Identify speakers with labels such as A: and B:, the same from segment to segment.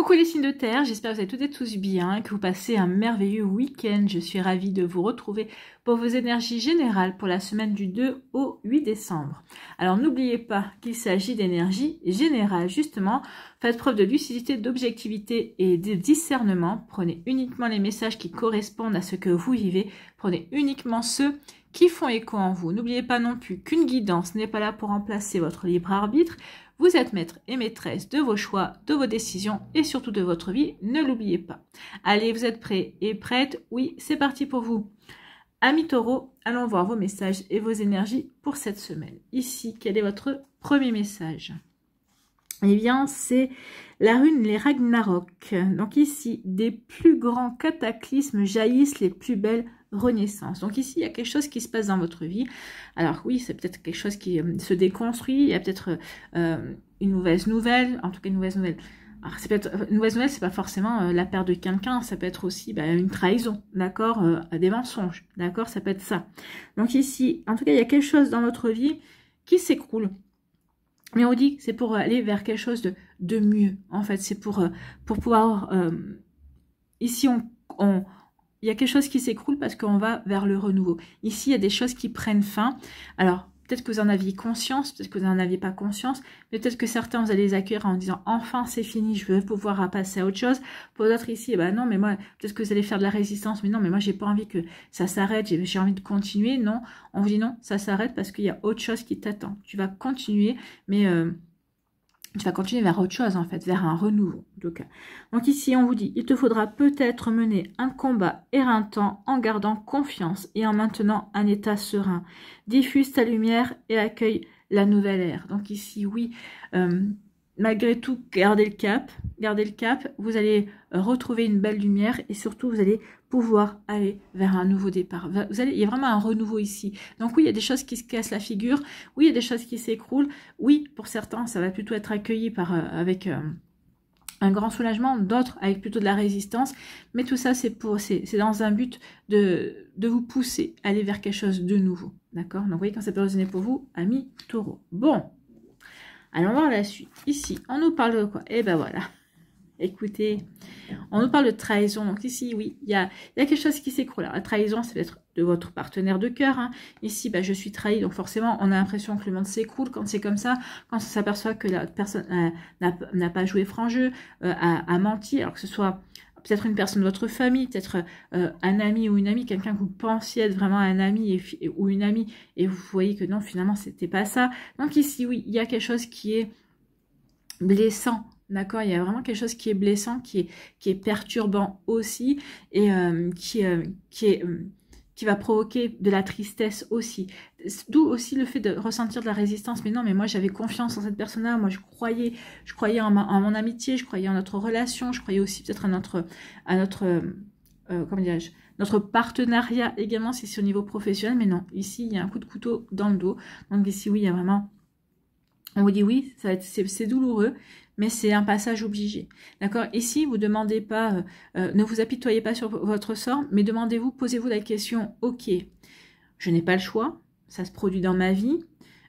A: Coucou les signes de terre, j'espère que vous allez toutes et tous bien, que vous passez un merveilleux week-end. Je suis ravie de vous retrouver pour vos énergies générales pour la semaine du 2 au 8 décembre. Alors n'oubliez pas qu'il s'agit d'énergie générale, justement. Faites preuve de lucidité, d'objectivité et de discernement. Prenez uniquement les messages qui correspondent à ce que vous vivez. Prenez uniquement ceux qui font écho en vous. N'oubliez pas non plus qu'une guidance n'est pas là pour remplacer votre libre arbitre. Vous êtes maître et maîtresse de vos choix, de vos décisions et surtout de votre vie. Ne l'oubliez pas. Allez, vous êtes prêts et prêtes? Oui, c'est parti pour vous. Amis taureaux, allons voir vos messages et vos énergies pour cette semaine. Ici, quel est votre premier message? Eh bien, c'est la rune, les Ragnarok. Donc ici, des plus grands cataclysmes jaillissent les plus belles renaissances. Donc ici, il y a quelque chose qui se passe dans votre vie. Alors oui, c'est peut-être quelque chose qui se déconstruit. Il y a peut-être une mauvaise nouvelle. En tout cas, une mauvaise nouvelle. Alors, c'est peut-être une mauvaise nouvelle, c'est pas forcément la perte de quelqu'un. Ça peut être aussi une trahison, d'accord, des mensonges, d'accord. Ça peut être ça. Donc ici, en tout cas, il y a quelque chose dans votre vie qui s'écroule. Mais on dit que c'est pour aller vers quelque chose de mieux. En fait, c'est pour pouvoir... ici, il y a quelque chose qui s'écroule parce qu'on va vers le renouveau. Ici, il y a des choses qui prennent fin. Alors, peut-être que vous en aviez conscience, peut-être que vous n'en aviez pas conscience, mais peut-être que certains, vous allez les accueillir en disant « Enfin, c'est fini, je veux pouvoir passer à autre chose ». Pour d'autres ici, non, mais moi, peut-être que vous allez faire de la résistance, mais non, mais moi, j'ai pas envie que ça s'arrête, j'ai envie de continuer. Non, on vous dit non, ça s'arrête parce qu'il y a autre chose qui t'attend. Tu vas continuer, mais... tu vas continuer vers autre chose, en fait, vers un renouveau. Donc ici, on vous dit, il te faudra peut-être mener un combat éreintant en gardant confiance et en maintenant un état serein. Diffuse ta lumière et accueille la nouvelle ère. Donc ici, oui, malgré tout, gardez le cap, vous allez retrouver une belle lumière et surtout, vous allez pouvoir aller vers un nouveau départ. Il y a vraiment un renouveau ici. Donc oui, il y a des choses qui se cassent la figure, oui, il y a des choses qui s'écroulent, oui, pour certains, ça va plutôt être accueilli avec un grand soulagement, d'autres avec plutôt de la résistance, mais tout ça, c'est dans un but de vous pousser à aller vers quelque chose de nouveau, d'accord? Donc vous voyez, quand ça peut résonner pour vous, amis taureaux. Bon, allons voir la suite. Ici, on nous parle de quoi? Eh ben voilà. Écoutez, on nous parle de trahison. Donc ici, oui, il y a quelque chose qui s'écroule. La trahison, ça peut être de votre partenaire de cœur. Hein. Ici, je suis trahi. Donc forcément, on a l'impression que le monde s'écroule quand c'est comme ça. Quand on s'aperçoit que la personne n'a pas joué franc jeu, a menti. Alors que ce soit peut-être une personne de votre famille, peut-être un ami ou une amie, quelqu'un que vous pensiez être vraiment un ami ou une amie. Et vous voyez que non, finalement, c'était pas ça. Donc ici, oui, il y a quelque chose qui est blessant. D'accord, il y a vraiment quelque chose qui est blessant, qui est perturbant aussi et qui va provoquer de la tristesse aussi. D'où aussi le fait de ressentir de la résistance. Mais non, mais moi j'avais confiance en cette personne-là, moi je croyais en mon amitié, je croyais en notre relation, je croyais aussi peut-être à notre comment dirais-je, notre partenariat également si c'est au niveau professionnel. Mais non, ici il y a un coup de couteau dans le dos. Donc ici oui, il y a vraiment... On vous dit oui, c'est douloureux, mais c'est un passage obligé. D'accord? Ici, vous ne demandez pas, ne vous apitoyez pas sur votre sort, mais demandez-vous, posez-vous la question, ok, je n'ai pas le choix, ça se produit dans ma vie,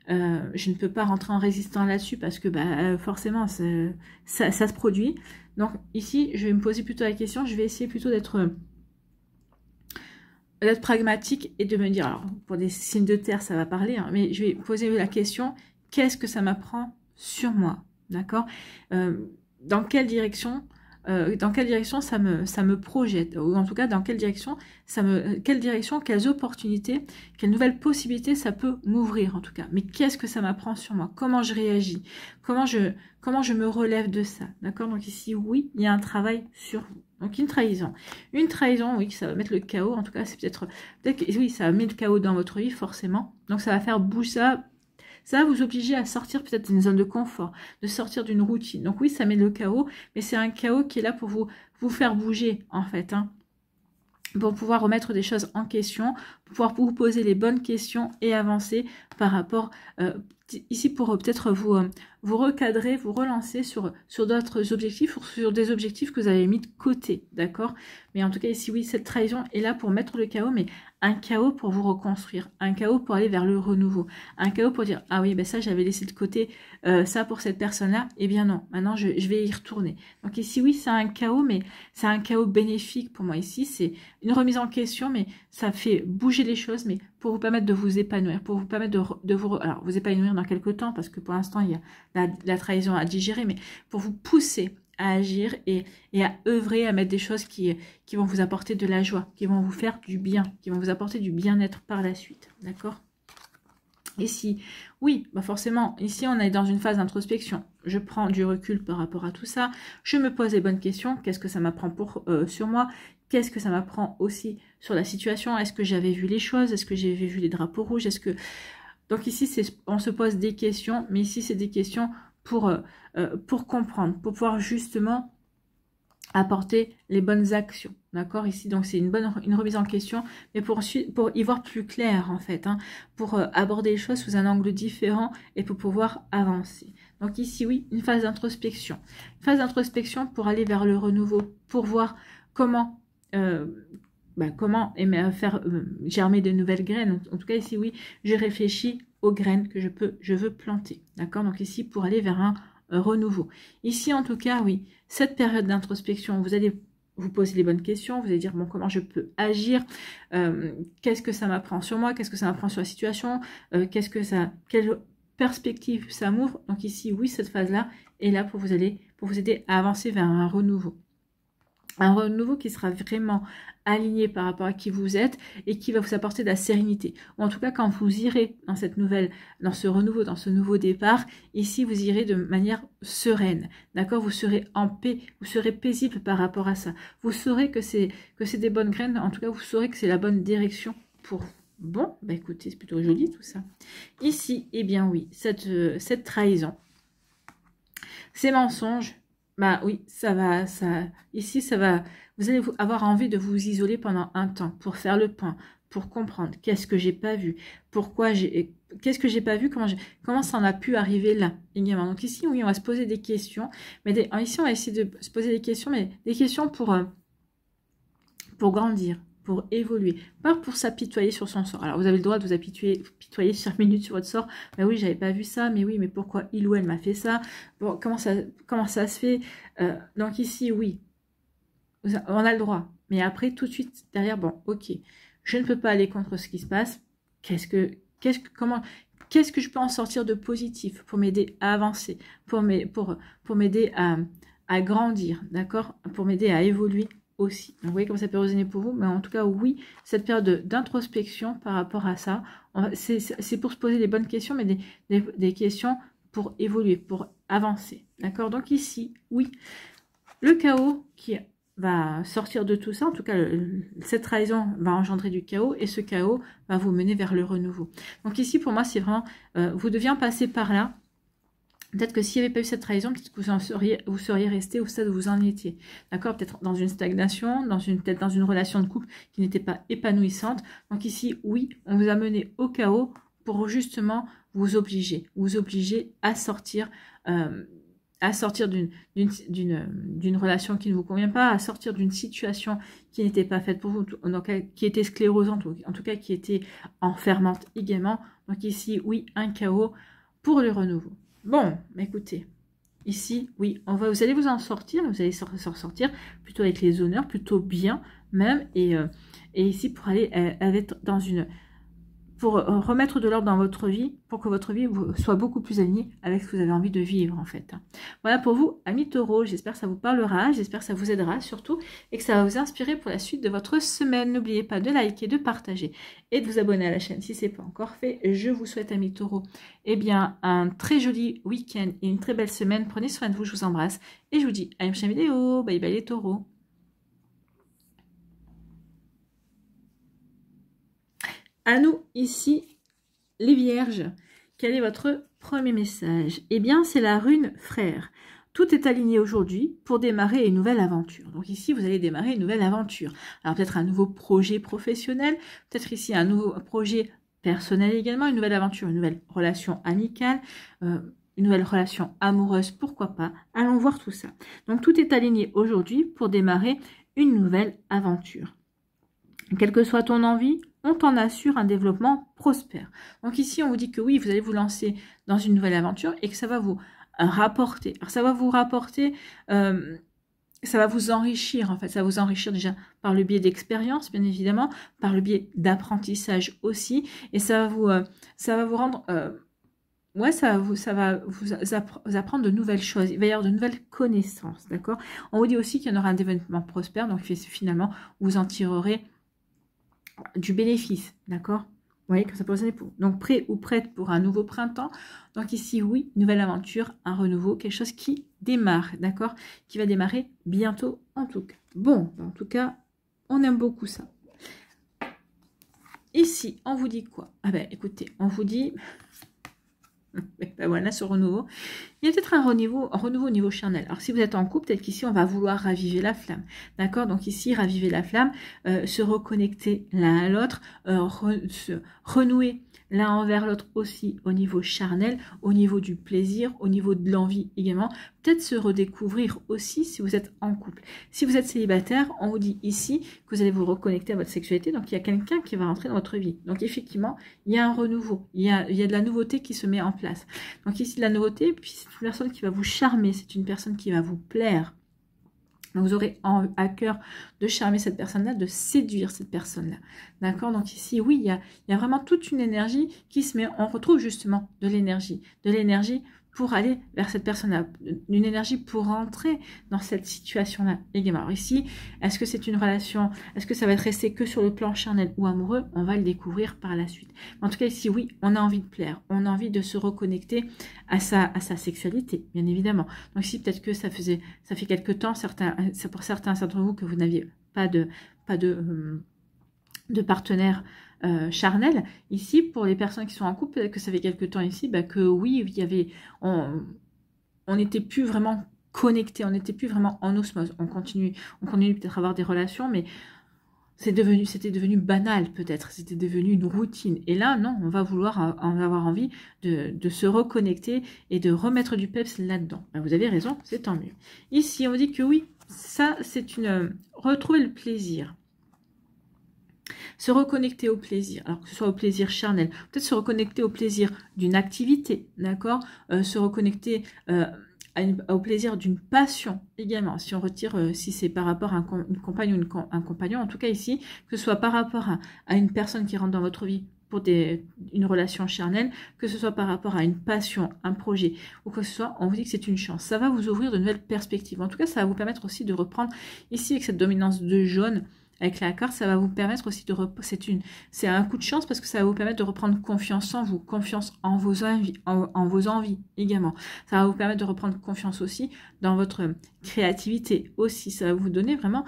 A: je ne peux pas rentrer en résistant là-dessus parce que forcément, ça se produit. Donc ici, je vais me poser plutôt la question, je vais essayer plutôt d'être pragmatique et de me dire, alors pour des signes de terre, ça va parler, hein, mais je vais poser la question, qu'est-ce que ça m'apprend sur moi? D'accord, dans quelle direction ça me projette, ou en tout cas dans quelle direction quelles opportunités, quelles nouvelles possibilités ça peut m'ouvrir en tout cas. Mais qu'est-ce que ça m'apprend sur moi? Comment je réagis? Comment je me relève de ça? D'accord, donc ici oui, il y a un travail sur vous. Donc une trahison, oui, ça va mettre le chaos. En tout cas, c'est peut-être que oui, ça va mettre le chaos dans votre vie forcément. Donc ça va faire bouger ça. Ça va vous obliger à sortir peut-être d'une zone de confort, de sortir d'une routine. Donc oui, ça met le chaos, mais c'est un chaos qui est là pour vous faire bouger, en fait. Hein, pour pouvoir remettre des choses en question, pouvoir vous poser les bonnes questions et avancer par rapport ici pour peut-être vous recadrer, vous relancer sur d'autres objectifs ou sur des objectifs que vous avez mis de côté, d'accord? Mais en tout cas ici oui, cette trahison est là pour mettre le chaos, mais un chaos pour vous reconstruire, un chaos pour aller vers le renouveau, un chaos pour dire ah oui ben ça j'avais laissé de côté ça pour cette personne-là, eh bien non, maintenant je vais y retourner. Donc ici oui c'est un chaos, mais c'est un chaos bénéfique pour moi. Ici c'est une remise en question, mais ça fait bouger les choses, mais pour vous permettre de vous épanouir, pour vous permettre de vous épanouir dans quelques temps, parce que pour l'instant il y a la trahison à digérer, mais pour vous pousser à agir et à œuvrer, à mettre des choses qui vont vous apporter de la joie, qui vont vous faire du bien, qui vont vous apporter du bien-être par la suite, d'accord? Ici, oui, bah forcément, ici on est dans une phase d'introspection. Je prends du recul par rapport à tout ça, je me pose les bonnes questions, qu'est-ce que ça m'apprend sur moi, qu'est-ce que ça m'apprend aussi sur la situation, est-ce que j'avais vu les choses, est-ce que j'avais vu les drapeaux rouges, est-ce que... Donc ici, on se pose des questions, mais ici c'est des questions pour comprendre, pour pouvoir justement apporter les bonnes actions, d'accord? Ici, donc c'est une remise en question, mais pour y voir plus clair en fait, hein, pour aborder les choses sous un angle différent et pour pouvoir avancer. Donc ici, oui, une phase d'introspection. Une phase d'introspection pour aller vers le renouveau, pour voir comment... comment faire germer de nouvelles graines. En tout cas, ici, oui, je réfléchis aux graines que je veux planter. D'accord? Donc ici, pour aller vers un renouveau. Ici, en tout cas, oui, cette période d'introspection, vous allez vous poser les bonnes questions, vous allez dire, bon, comment je peux agir, qu'est-ce que ça m'apprend sur moi, qu'est-ce que ça m'apprend sur la situation, quelle perspective ça m'ouvre. Donc ici, oui, cette phase-là est là pour vous aider à avancer vers un renouveau. Un renouveau qui sera vraiment aligné par rapport à qui vous êtes et qui va vous apporter de la sérénité. Ou en tout cas, quand vous irez dans dans ce renouveau, dans ce nouveau départ, ici, vous irez de manière sereine. D'accord? Vous serez en paix, vous serez paisible par rapport à ça. Vous saurez que c'est des bonnes graines. En tout cas, vous saurez que c'est la bonne direction pour vous. Bon, bah écoutez, c'est plutôt joli tout ça. Ici, eh bien oui, cette trahison, ces mensonges, bah oui, ici, vous allez avoir envie de vous isoler pendant un temps pour faire le point, pour comprendre qu'est-ce que j'ai pas vu, qu'est-ce que j'ai pas vu, comment ça en a pu arriver là également. Donc ici, oui, on va se poser des questions, mais ici, on va essayer de se poser des questions, mais des questions pour grandir, pour évoluer, pas pour s'apitoyer sur son sort. Alors, vous avez le droit de vous apitoyer 5 minutes sur votre sort. Mais oui, j'avais pas vu ça. Mais oui, mais pourquoi il ou elle m'a fait ça? Bon, comment ça se fait? Donc ici, oui, on a le droit. Mais après, tout de suite, derrière, bon, ok, je ne peux pas aller contre ce qui se passe. Qu'est-ce que je peux en sortir de positif pour m'aider à avancer, pour m'aider à grandir, d'accord? Pour m'aider à évoluer aussi. Donc, vous voyez comment ça peut résonner pour vous, mais en tout cas, oui, cette période d'introspection par rapport à ça, c'est pour se poser les bonnes questions, mais des questions pour évoluer, pour avancer, d'accord? Donc ici, oui, le chaos qui va sortir de tout ça, en tout cas, cette trahison va engendrer du chaos, et ce chaos va vous mener vers le renouveau. Donc ici, pour moi, c'est vraiment, vous deviez en passer par là. Peut-être que s'il n'y avait pas eu cette trahison, peut-être que vous seriez resté au stade où vous en étiez. D'accord? Peut-être dans une stagnation, peut-être dans une relation de couple qui n'était pas épanouissante. Donc ici, oui, on vous a mené au chaos pour justement vous obliger à sortir d'une relation qui ne vous convient pas, à sortir d'une situation qui n'était pas faite pour vous, donc, qui était sclérosante, en tout cas qui était enfermante également. Donc ici, oui, un chaos pour le renouveau. Bon, écoutez, ici, oui, vous allez vous en sortir, vous allez s'en sortir plutôt avec les honneurs, plutôt bien même, et ici pour aller pour remettre de l'ordre dans votre vie, pour que votre vie soit beaucoup plus alignée avec ce que vous avez envie de vivre en fait. Voilà pour vous, amis taureaux, j'espère que ça vous parlera, j'espère que ça vous aidera surtout, et que ça va vous inspirer pour la suite de votre semaine. N'oubliez pas de liker, de partager et de vous abonner à la chaîne si ce n'est pas encore fait. Je vous souhaite, amis taureaux, eh bien, un très joli week-end et une très belle semaine. Prenez soin de vous, je vous embrasse, et je vous dis à une prochaine vidéo. Bye bye les taureaux. À nous, ici, les vierges, quel est votre premier message? Eh bien, c'est la rune frère. tout est aligné aujourd'hui pour démarrer une nouvelle aventure. Donc ici, vous allez démarrer une nouvelle aventure. Alors peut-être un nouveau projet professionnel, peut-être ici un nouveau projet personnel également, une nouvelle aventure, une nouvelle relation amicale, une nouvelle relation amoureuse, pourquoi pas. Allons voir tout ça. Donc tout est aligné aujourd'hui pour démarrer une nouvelle aventure. Quelle que soit ton envie, on t'en assure un développement prospère. Donc ici, on vous dit que oui, vous allez vous lancer dans une nouvelle aventure et que ça va vous rapporter. Alors ça va vous rapporter, ça va vous enrichir en fait. Ça va vous enrichir déjà par le biais d'expérience, bien évidemment, par le biais d'apprentissage aussi. Et ça va vous rendre... ouais, ça va vous apprendre de nouvelles choses. Il va y avoir de nouvelles connaissances, d'accord? On vous dit aussi qu'il y en aura un développement prospère, donc finalement, vous en tirerez du bénéfice, d'accord? Vous voyez que ça peut vous aider pour. Donc, prêt ou prête pour un nouveau printemps. Donc ici, oui, nouvelle aventure, un renouveau, quelque chose qui démarre, d'accord? Qui va démarrer bientôt, en tout cas. Bon, en tout cas, on aime beaucoup ça. Ici, on vous dit quoi? Ah ben, écoutez, on vous dit... Ben voilà, ce renouveau. Il y a peut-être un renouveau au niveau charnel. Alors, si vous êtes en couple, peut-être qu'ici, on va vouloir raviver la flamme. D'accord? Donc, ici, raviver la flamme, se reconnecter l'un à l'autre, se renouer l'un envers l'autre aussi au niveau charnel, au niveau du plaisir, au niveau de l'envie également. Peut-être se redécouvrir aussi si vous êtes en couple. Si vous êtes célibataire, on vous dit ici que vous allez vous reconnecter à votre sexualité. Donc, il y a quelqu'un qui va rentrer dans votre vie. Donc, effectivement, il y a un renouveau. Il y a de la nouveauté qui se met en place. Donc, ici, de la nouveauté, puis c'est une personne qui va vous charmer. C'est une personne qui va vous plaire. Donc, vous aurez à cœur de charmer cette personne-là, de séduire cette personne-là. D'accord? Donc ici, oui, il y a vraiment toute une énergie qui se met. On retrouve justement de l'énergie. De l'énergie pour aller vers cette personne-là. Une énergie pour rentrer dans cette situation-là également. Alors ici, est-ce que c'est une relation? Est-ce que ça va être resté que sur le plan charnel ou amoureux? On va le découvrir par la suite. En tout cas, ici, oui, on a envie de plaire. On a envie de se reconnecter à sa sexualité, bien évidemment. Donc ici, peut-être que ça fait quelque temps, c'est pour certains d'entre vous que vous n'aviez pas de partenaire charnel. Ici, pour les personnes qui sont en couple, peut-être que ça fait quelque temps ici, bah, que oui, on n'était plus vraiment connectés, on n'était plus vraiment en osmose. On continue peut-être à avoir des relations, mais c'était devenu banal peut-être, c'était devenu une routine. Et là, non, on va avoir envie de se reconnecter et de remettre du peps là-dedans. Ben, vous avez raison, c'est tant mieux. Ici, on dit que oui, ça, c'est retrouver le plaisir. Se reconnecter au plaisir, alors que ce soit au plaisir charnel, peut-être se reconnecter au plaisir d'une activité, d'accord, se reconnecter au plaisir d'une passion également, si on retire, si c'est par rapport à une compagne ou un compagnon, en tout cas ici, que ce soit par rapport à une personne qui rentre dans votre vie pour une relation charnelle, que ce soit par rapport à une passion, un projet, ou que ce soit, on vous dit que c'est une chance. Ça va vous ouvrir de nouvelles perspectives. En tout cas, ça va vous permettre aussi de reprendre, ici avec cette dominance de jaune, avec la carte, ça va vous permettre aussi c'est un coup de chance parce que ça va vous permettre de reprendre confiance en vous, confiance en vos envies également. Ça va vous permettre de reprendre confiance aussi dans votre créativité aussi. Ça va vous donner vraiment,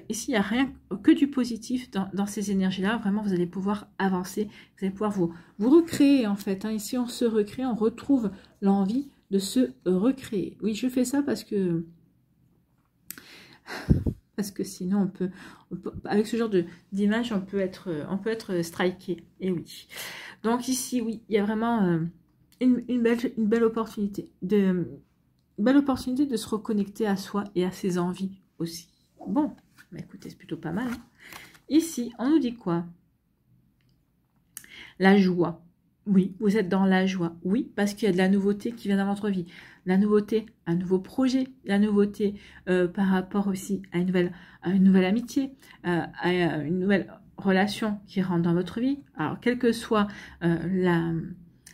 A: ici il n'y a rien que du positif dans ces énergies-là. Vraiment, vous allez pouvoir avancer, vous allez pouvoir vous recréer en fait. Hein. Ici, on se recrée, on retrouve l'envie de se recréer. Oui, je fais ça parce que sinon on peut avec ce genre d'image on peut être striké. Et oui, donc ici oui, il y a vraiment une belle opportunité de se reconnecter à soi et à ses envies aussi. Bon, bah écoutez, c'est plutôt pas mal, hein. Ici on nous dit quoi? La joie. Oui, vous êtes dans la joie. Oui, parce qu'il y a de la nouveauté qui vient dans votre vie. La nouveauté, un nouveau projet. La nouveauté par rapport aussi à une nouvelle amitié, à une nouvelle relation qui rentre dans votre vie. Alors, quelle que soit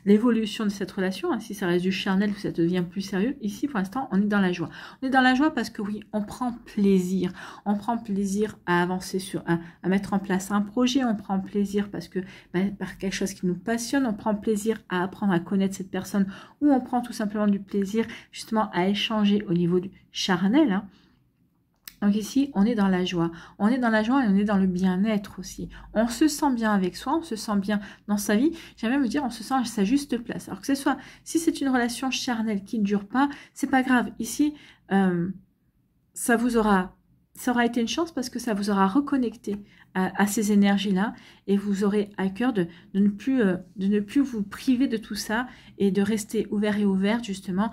A: l'évolution de cette relation, hein, si ça reste du charnel ou ça devient plus sérieux, ici pour l'instant on est dans la joie. On est dans la joie parce que oui, on prend plaisir à avancer à mettre en place un projet, on prend plaisir parce que par quelque chose qui nous passionne, on prend plaisir à apprendre à connaître cette personne, ou on prend tout simplement du plaisir justement à échanger au niveau du charnel, hein. Donc ici, on est dans la joie. On est dans la joie et on est dans le bien-être aussi. On se sent bien avec soi, on se sent bien dans sa vie. J'aime même dire, on se sent à sa juste place. Alors que ce soit, si c'est une relation charnelle qui ne dure pas, c'est pas grave. Ici, ça aura été une chance parce que ça vous aura reconnecté à ces énergies-là et vous aurez à cœur de ne plus vous priver de tout ça et de rester ouvert et ouverte justement,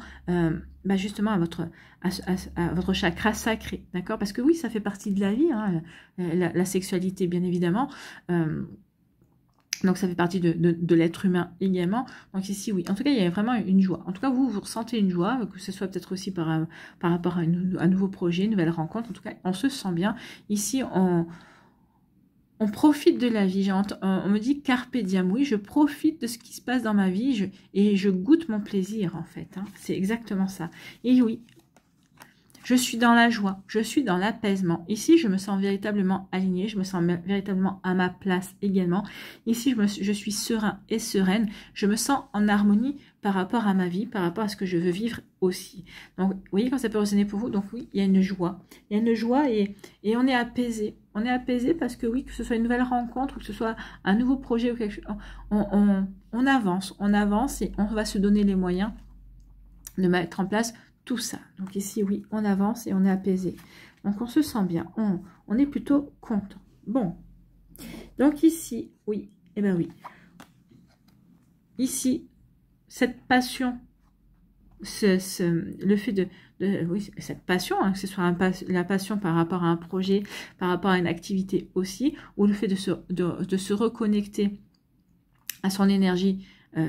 A: justement à votre chakra sacré, d'accord? Parce que oui, ça fait partie de la vie, hein, la sexualité bien évidemment. Donc ça fait partie de l'être humain également. Donc ici, oui. En tout cas, il y a vraiment une joie. En tout cas, vous ressentez une joie, que ce soit peut-être aussi par rapport à un nouveau projet, une nouvelle rencontre. En tout cas, on se sent bien. Ici, on profite de la vie. On me dit carpe diem. Oui, je profite de ce qui se passe dans ma vie et je goûte mon plaisir, en fait. Hein. C'est exactement ça. Et oui, je suis dans la joie, je suis dans l'apaisement. Ici, je me sens véritablement alignée, je me sens véritablement à ma place également. Ici, je suis serein et sereine. Je me sens en harmonie par rapport à ma vie, par rapport à ce que je veux vivre aussi. Donc, vous voyez quand ça peut résonner pour vous. Donc oui, il y a une joie. Il y a une joie et on est apaisé. On est apaisé parce que oui, que ce soit une nouvelle rencontre ou que ce soit un nouveau projet ou quelque chose, on avance et on va se donner les moyens de mettre en place tout ça. Donc ici, oui, on avance et on est apaisé. Donc on se sent bien, on est plutôt content. Bon, donc ici, oui, et bien oui. Ici, cette passion, le fait oui, cette passion, hein, que ce soit la passion par rapport à un projet, par rapport à une activité aussi, ou le fait de se reconnecter à son énergie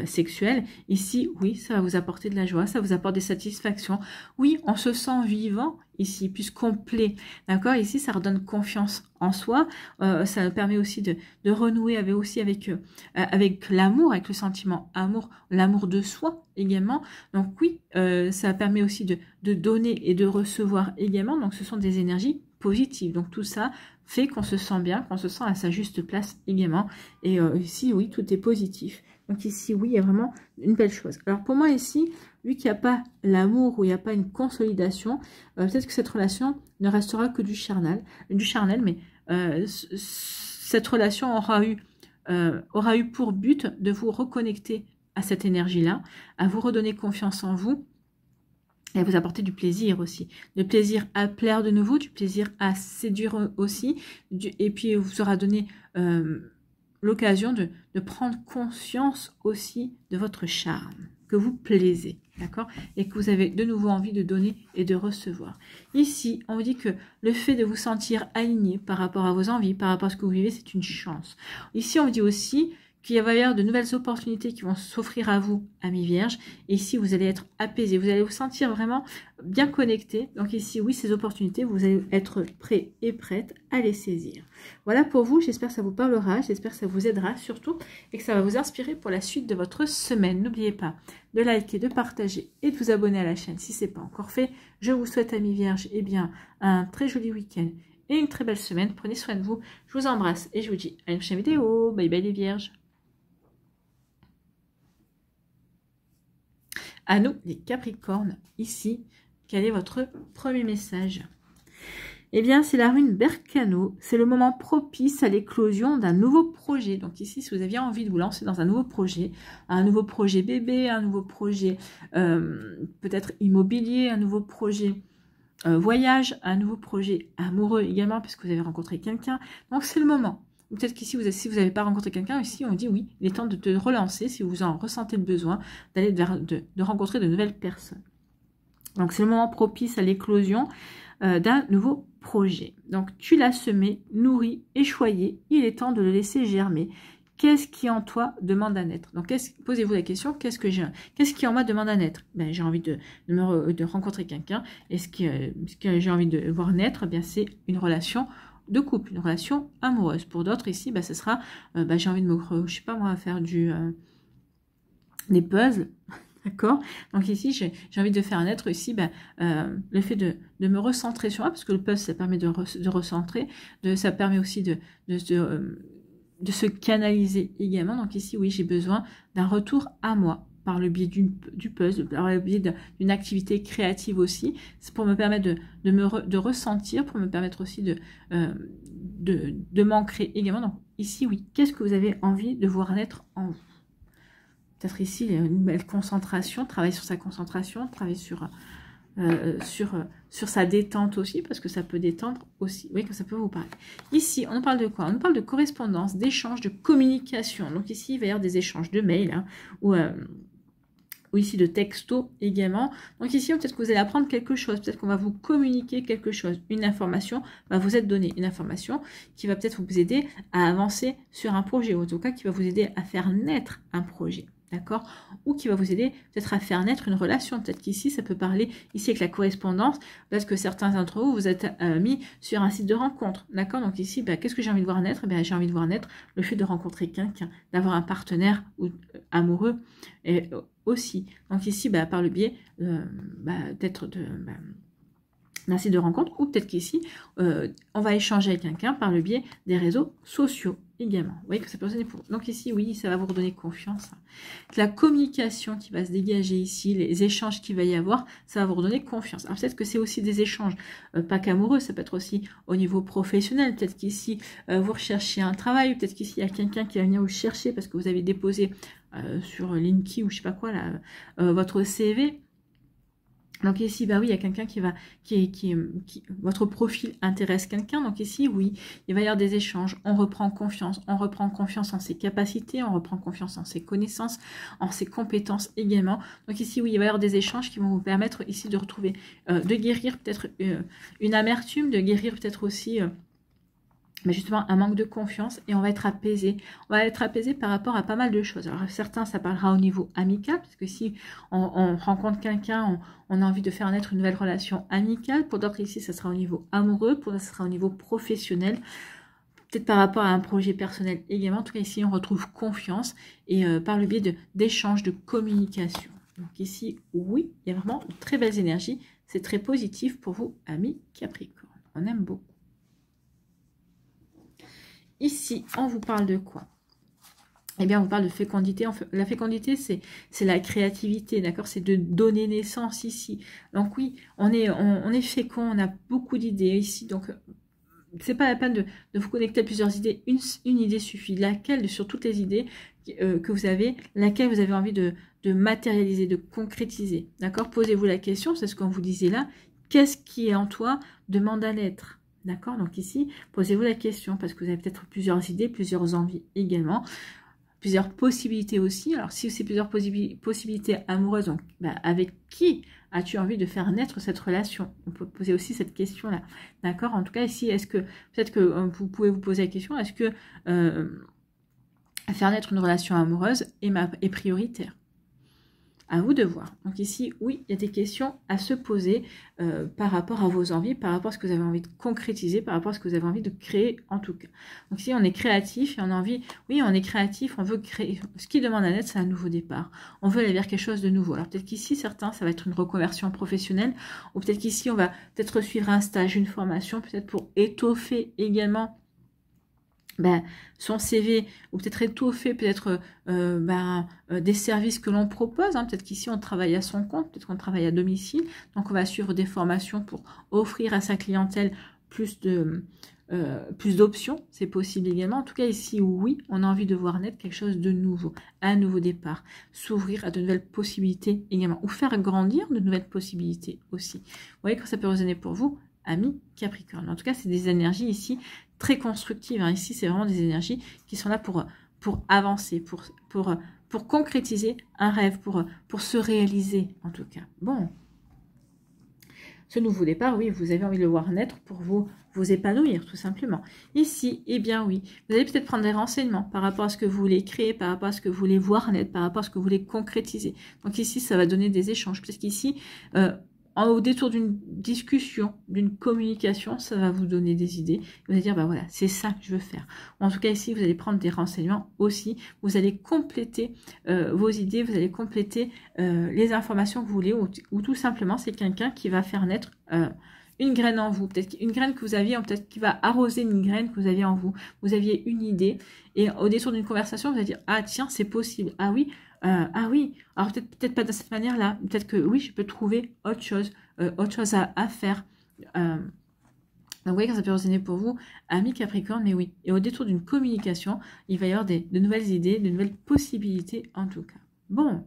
A: sexuelle, ici, oui, ça va vous apporter de la joie, ça vous apporte des satisfactions. Oui, on se sent vivant ici, puisqu'on plaît, d'accord? Ici, ça redonne confiance en soi, ça permet aussi de renouer avec l'amour, avec le sentiment amour, l'amour de soi également. Donc oui, ça permet aussi de donner et de recevoir également, donc ce sont des énergies positives. Donc tout ça fait qu'on se sent bien, qu'on se sent à sa juste place également. Et ici, oui, tout est positif. Donc ici, oui, il y a vraiment une belle chose. Alors pour moi ici, vu qu'il n'y a pas l'amour ou il n'y a pas une consolidation, peut-être que cette relation ne restera que du charnel, mais cette relation aura eu pour but de vous reconnecter à cette énergie-là, à vous redonner confiance en vous, et à vous apporter du plaisir aussi. Du plaisir à plaire de nouveau, du plaisir à séduire aussi, et puis vous aura donné l'occasion de prendre conscience aussi de votre charme, que vous plaisez, d'accord? Et que vous avez de nouveau envie de donner et de recevoir. Ici, on vous dit que le fait de vous sentir aligné par rapport à vos envies, par rapport à ce que vous vivez, c'est une chance. Ici, on vous dit aussi qu'il va y avoir de nouvelles opportunités qui vont s'offrir à vous, amis vierges. Et ici, vous allez être apaisé, vous allez vous sentir vraiment bien connecté. Donc ici, oui, ces opportunités, vous allez être prêt et prête à les saisir. Voilà pour vous, j'espère que ça vous parlera, j'espère que ça vous aidera surtout et que ça va vous inspirer pour la suite de votre semaine. N'oubliez pas de liker, de partager et de vous abonner à la chaîne si ce n'est pas encore fait. Je vous souhaite, amis vierges, un très joli week-end et une très belle semaine. Prenez soin de vous, je vous embrasse et je vous dis à une prochaine vidéo. Bye bye les vierges. À nous, les Capricornes, ici, quel est votre premier message? Eh bien, c'est la rune Berkano. C'est le moment propice à l'éclosion d'un nouveau projet. Donc ici, si vous aviez envie de vous lancer dans un nouveau projet bébé, un nouveau projet peut-être immobilier, un nouveau projet voyage, un nouveau projet amoureux également, parce que vous avez rencontré quelqu'un. Donc c'est le moment. Peut-être qu'ici, si vous n'avez pas rencontré quelqu'un, ici on dit oui, il est temps de te relancer, si vous en ressentez le besoin, d'aller de rencontrer de nouvelles personnes. Donc c'est le moment propice à l'éclosion d'un nouveau projet. Donc tu l'as semé, nourri et choyé, il est temps de le laisser germer. Qu'est-ce qui en toi demande à naître? Donc posez-vous la question, qu'est-ce qui en moi demande à naître? Ben, j'ai envie de rencontrer quelqu'un, et ce que j'ai envie de voir naître, bien c'est une relation de couple, une relation amoureuse. Pour d'autres ici, ce sera, j'ai envie de je sais pas moi, faire des puzzles, d'accord? Donc ici, j'ai envie de faire naître ici, le fait de me recentrer sur moi, parce que le puzzle, ça permet de recentrer, ça permet aussi de se canaliser également. Donc ici, oui, j'ai besoin d'un retour à moi, par le biais du puzzle, par le biais d'une activité créative aussi. C'est pour me permettre de ressentir, pour me permettre aussi de m'ancrer également. Donc ici, oui, qu'est-ce que vous avez envie de voir naître en vous? Peut-être ici, une belle concentration, travailler sur sa concentration, travailler sur sa détente aussi, parce que ça peut détendre aussi. Oui, que ça peut vous parler. Ici, on nous parle de quoi? On nous parle de correspondance, d'échange, de communication. Donc ici, il va y avoir des échanges de mails, hein, ou ici de texto également. Donc ici, peut-être que vous allez apprendre quelque chose, peut-être qu'on va vous communiquer quelque chose, une information va vous être donnée, une information qui va peut-être vous aider à avancer sur un projet, ou en tout cas qui va vous aider à faire naître un projet. D'accord? Ou qui va vous aider peut-être à faire naître une relation. Peut-être qu'ici, ça peut parler ici avec la correspondance, parce que certains d'entre vous, vous êtes mis sur un site de rencontre. D'accord? Donc ici, qu'est-ce que j'ai envie de voir naître? J'ai envie de voir naître le fait de rencontrer quelqu'un, d'avoir un partenaire amoureux aussi. Donc ici, par le biais peut-être d'un site de rencontre, ou peut-être qu'ici, on va échanger avec quelqu'un par le biais des réseaux sociaux également. Vous voyez que ça peut donner pour... Donc ici, oui, ça va vous redonner confiance. La communication qui va se dégager ici, les échanges qu'il va y avoir, ça va vous redonner confiance. Alors peut-être que c'est aussi des échanges, pas qu'amoureux, ça peut être aussi au niveau professionnel. Peut-être qu'ici, vous recherchez un travail, peut-être qu'ici, il y a quelqu'un qui va venir vous chercher parce que vous avez déposé sur LinkedIn ou je sais pas quoi, là, votre CV. Donc ici, oui, il y a quelqu'un votre profil intéresse quelqu'un. Donc ici, oui, il va y avoir des échanges. On reprend confiance en ses capacités, on reprend confiance en ses connaissances, en ses compétences également. Donc ici, oui, il va y avoir des échanges qui vont vous permettre ici de retrouver, de guérir peut-être une amertume, de guérir peut-être aussi... justement un manque de confiance, et on va être apaisé. On va être apaisé par rapport à pas mal de choses. Alors certains, ça parlera au niveau amical, parce que si on rencontre quelqu'un, on a envie de faire naître une nouvelle relation amicale. Pour d'autres ici, ça sera au niveau amoureux, pour d'autres, ça sera au niveau professionnel. Peut-être par rapport à un projet personnel également. En tout cas, ici, on retrouve confiance, et par le biais d'échanges, de communication. Donc ici, oui, il y a vraiment de très belles énergies. C'est très positif pour vous, amis Capricorne. On aime beaucoup. Ici, on vous parle de quoi? Eh bien, on vous parle de fécondité. La fécondité, c'est la créativité, d'accord? C'est de donner naissance ici. Donc oui, on est fécond, on a beaucoup d'idées ici. Donc, c'est pas la peine de vous connecter à plusieurs idées. Une idée suffit. Laquelle, sur toutes les idées que vous avez, laquelle vous avez envie de matérialiser, de concrétiser, d'accord? Posez-vous la question, c'est ce qu'on vous disait là. Qu'est-ce qui est en toi demande à l'être? D'accord? Donc ici, posez-vous la question, parce que vous avez peut-être plusieurs idées, plusieurs envies également, plusieurs possibilités aussi. Alors si c'est plusieurs possibilités amoureuses, donc avec qui as-tu envie de faire naître cette relation? On peut poser aussi cette question-là. D'accord? En tout cas, ici, est-ce que, peut-être que vous pouvez vous poser la question, est-ce que faire naître une relation amoureuse est prioritaire? À vous de voir. Donc ici, oui, il y a des questions à se poser par rapport à vos envies, par rapport à ce que vous avez envie de concrétiser, par rapport à ce que vous avez envie de créer en tout cas. Donc ici, on est créatif et on a envie, oui, on est créatif, on veut créer. Ce qui demande à naître, c'est un nouveau départ. On veut aller vers quelque chose de nouveau. Alors peut-être qu'ici, certains, ça va être une reconversion professionnelle, ou peut-être qu'ici, on va peut-être suivre un stage, une formation, peut-être pour étoffer également son CV, ou peut-être étoffer peut-être des services que l'on propose. Hein. Peut-être qu'ici on travaille à son compte, peut-être qu'on travaille à domicile, donc on va suivre des formations pour offrir à sa clientèle plus d'options. C'est possible également. En tout cas ici, oui, on a envie de voir naître quelque chose de nouveau, un nouveau départ, s'ouvrir à de nouvelles possibilités également, ou faire grandir de nouvelles possibilités aussi. Vous voyez que ça peut résonner pour vous, amis Capricorne. En tout cas, c'est des énergies ici très constructives. Hein. Ici, c'est vraiment des énergies qui sont là pour avancer, pour concrétiser un rêve, pour se réaliser en tout cas. Bon, ce nouveau départ, oui, vous avez envie de le voir naître pour vous épanouir, tout simplement. Ici, eh bien oui, vous allez peut-être prendre des renseignements par rapport à ce que vous voulez créer, par rapport à ce que vous voulez voir naître, par rapport à ce que vous voulez concrétiser. Donc ici, ça va donner des échanges, parce qu'ici, au détour d'une discussion, d'une communication, ça va vous donner des idées. Vous allez dire, voilà, c'est ça que je veux faire. En tout cas, ici, vous allez prendre des renseignements aussi. Vous allez compléter vos idées, vous allez compléter les informations que vous voulez, ou tout simplement, c'est quelqu'un qui va faire naître une graine en vous. Peut-être une graine que vous aviez, peut-être qui va arroser une graine que vous aviez en vous. Vous aviez une idée, et au détour d'une conversation, vous allez dire, ah tiens, c'est possible. Ah oui, Ah oui, alors peut-être pas de cette manière-là. Peut-être que oui, je peux trouver autre chose à faire. Donc, vous voyez, quand ça peut résonner pour vous, amis Capricorne, mais oui. Et au détour d'une communication, il va y avoir de nouvelles idées, de nouvelles possibilités, en tout cas. Bon.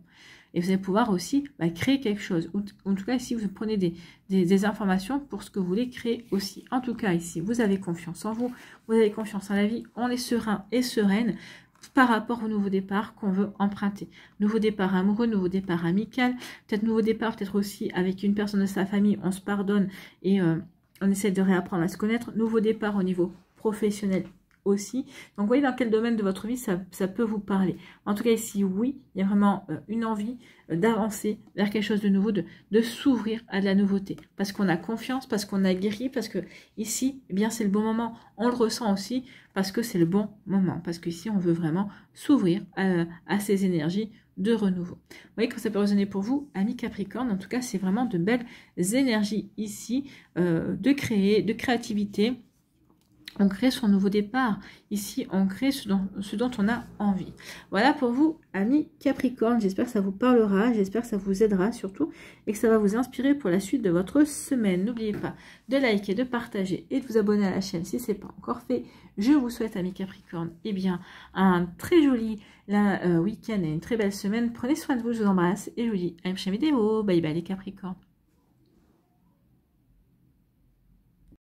A: Et vous allez pouvoir aussi créer quelque chose. Ou en tout cas, ici, vous prenez des informations pour ce que vous voulez créer aussi. En tout cas, ici, vous avez confiance en vous, vous avez confiance en la vie, on est serein et sereine par rapport au nouveau départ qu'on veut emprunter. Nouveau départ amoureux, nouveau départ amical, peut-être nouveau départ, peut-être aussi avec une personne de sa famille, on se pardonne et on essaie de réapprendre à se connaître. Nouveau départ au niveau professionnel aussi. Donc, vous voyez dans quel domaine de votre vie ça peut vous parler. En tout cas, ici, oui, il y a vraiment une envie d'avancer vers quelque chose de nouveau, de s'ouvrir à de la nouveauté. Parce qu'on a confiance, parce qu'on a guéri, parce que ici, eh bien, c'est le bon moment. On le ressent aussi parce que c'est le bon moment. Parce qu'ici, on veut vraiment s'ouvrir à ces énergies de renouveau. Vous voyez que ça peut résonner pour vous, amis Capricorne. En tout cas, c'est vraiment de belles énergies ici, de créer, de créativité. On crée son nouveau départ. Ici, on crée ce dont on a envie. Voilà pour vous, amis Capricorne. J'espère que ça vous parlera. J'espère que ça vous aidera surtout. Et que ça va vous inspirer pour la suite de votre semaine. N'oubliez pas de liker, de partager et de vous abonner à la chaîne si ce n'est pas encore fait. Je vous souhaite, amis Capricorne, eh bien, un très joli week-end et une très belle semaine. Prenez soin de vous. Je vous embrasse. Et je vous dis à une prochaine vidéo. Bye bye les Capricornes.